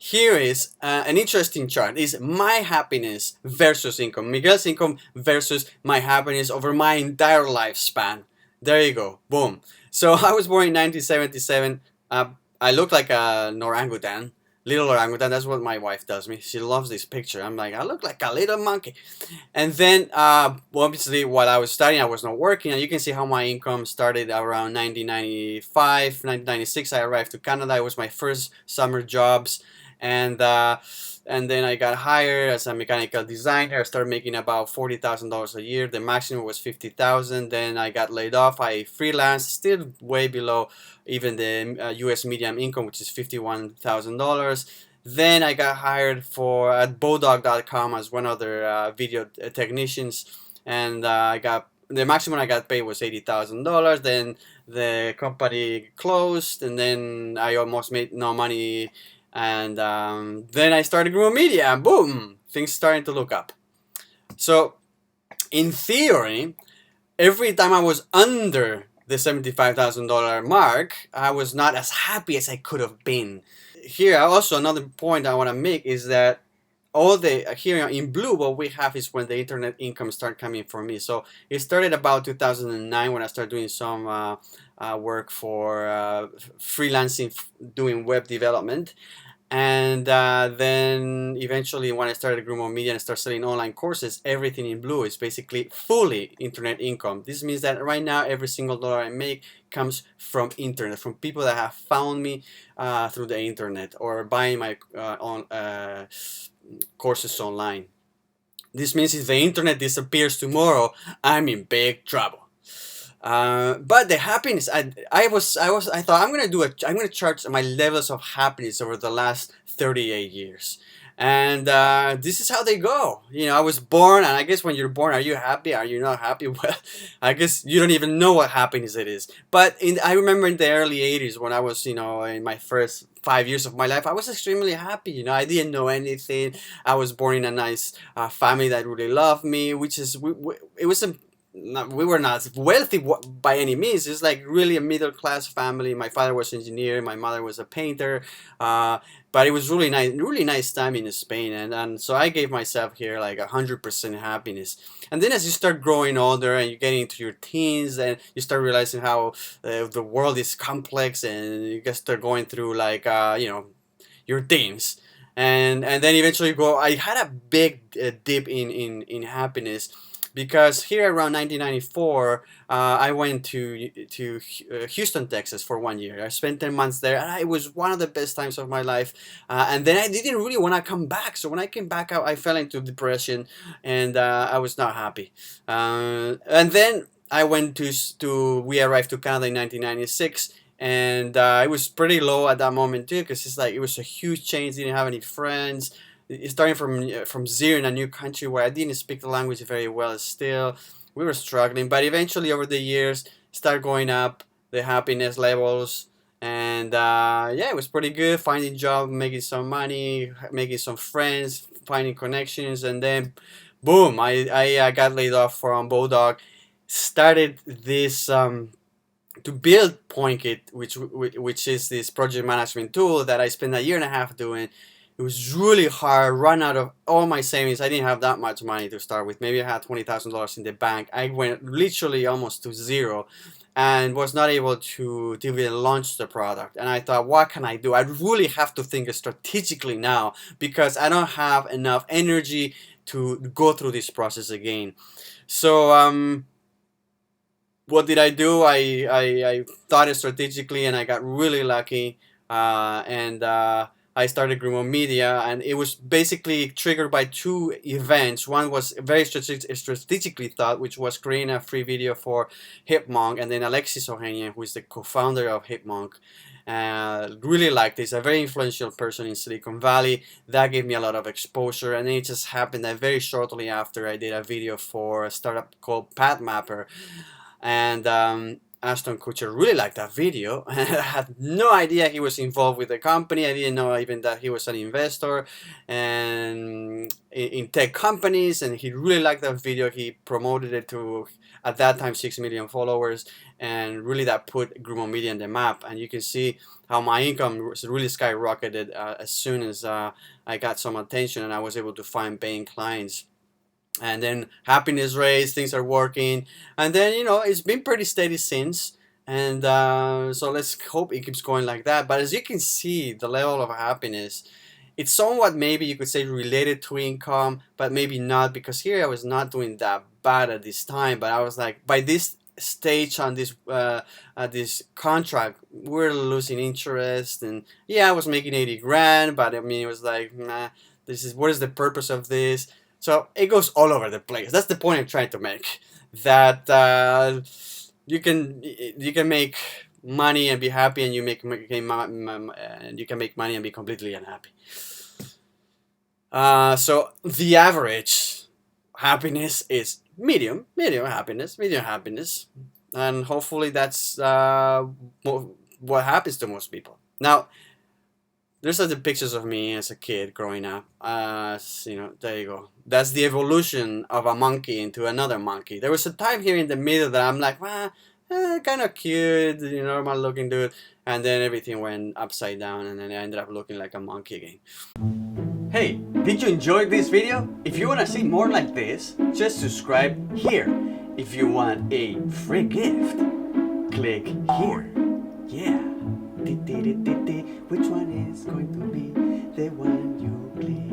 Here is an interesting chart. Is my happiness versus income. Miguel's income versus my happiness over my entire lifespan. There you go. Boom. So I was born in 1977. I look like an orangutan. Little orangutan. That's what my wife does me. She loves this picture. I'm like, I look like a little monkey. And then, obviously, while I was studying, I was not working. And you can see how my income started around 1995, 1996. I arrived to Canada. It was my first summer jobs. And then I got hired as a mechanical designer. I started making about $40,000 a year. The maximum was 50,000. Then I got laid off. I freelanced, still way below even the U.S. median income, which is $51,000. Then I got hired for at Bodog.com as one of their video technicians, and I got the maximum I got paid was $80,000. Then the company closed, and then I almost made no money. And then I started Grumo Media, and boom, things starting to look up. So, in theory, every time I was under the $75,000 mark, I was not as happy as I could have been. Here, also another point I want to make is that all the here in blue, what we have is when the internet income started coming for me. So it started about 2009 when I started doing some work for freelancing, doing web development. And then eventually when I started Grumo Media and started selling online courses, everything in blue is basically fully internet income. This means that right now every single dollar I make comes from internet, from people that have found me through the internet or buying my courses online. This means if the internet disappears tomorrow, I'm in big trouble. But the happiness, I thought I'm gonna chart my levels of happiness over the last 38 years, and this is how they go. You know, I was born, and I guess when you're born, are you happy? Are you not happy? Well, I guess you don't even know what happiness it is. But I remember in the early 80s when I was, in my first 5 years of my life, I was extremely happy. I didn't know anything. I was born in a nice family that really loved me, which is it was a we were not wealthy by any means. It's like really a middle class family. My father was an engineer, my mother was a painter, but it was really nice time in Spain, and so I gave myself here like 100% happiness. And then as you start growing older and you get into your teens, and you start realizing how the world is complex, and you just start going through like your teens. And then eventually you go. I had a big dip in happiness because here around 1994, I went to Houston, Texas for 1 year. I spent 10 months there, and it was one of the best times of my life. And then I didn't really want to come back. So when I came back, I fell into depression, and I was not happy. And then I went we arrived to Canada in 1996. And it was pretty low at that moment too, because it's like it was a huge change. Didn't have any friends, starting from zero in a new country where I didn't speak the language very well. Still, we were struggling, but eventually over the years, start going up the happiness levels, and yeah, it was pretty good. Finding job, making some money, making some friends, finding connections, and then, boom! I got laid off from Bodog. Started this. To build PointKit, which is this project management tool that I spent a year and a half doing. It was really hard. Run out of all my savings. I didn't have that much money to start with. Maybe I had $20,000 in the bank. I went literally almost to zero, and was not able to even launch the product. And I thought, what can I do? I really have to think strategically now, because I don't have enough energy to go through this process again. So what did I do? I thought strategically, and I got really lucky. And I started Grumo Media, and it was basically triggered by two events. One was very strategically thought, which was creating a free video for Hipmonk, and then Alexis Ohanian, who is the co-founder of Hipmonk, really liked this. A very influential person in Silicon Valley. That gave me a lot of exposure, and it just happened that very shortly after I did a video for a startup called PathMapper. And Ashton Kutcher really liked that video. I had no idea he was involved with the company. I didn't know even that he was an investor and in tech companies, and he really liked that video. He promoted it to, at that time, 6 million followers, and really that put Grumo Media on the map. And you can see how my income really skyrocketed as soon as I got some attention and I was able to find paying clients. And then happiness raised, things are working, and then it's been pretty steady since. And so let's hope it keeps going like that. But as you can see, the level of happiness, it's somewhat, maybe you could say, related to income, but maybe not, because here I was not doing that bad at this time. But I was like, by this stage on this contract, we're losing interest. And yeah, I was making 80 grand, but I mean, it was like, nah, what is the purpose of this? So it goes all over the place. That's the point I'm trying to make. That you can make money and be happy, and you can make money and be completely unhappy. So the average happiness is medium happiness, and hopefully that's what happens to most people. Now, there's the pictures of me as a kid growing up. There you go. That's the evolution of a monkey into another monkey. There was a time here in the middle that I'm like, kind of cute, normal looking dude. And then everything went upside down, and then I ended up looking like a monkey again. Hey, did you enjoy this video? If you want to see more like this, just subscribe here. If you want a free gift, click here. Yeah. Which one is going to be the one you click?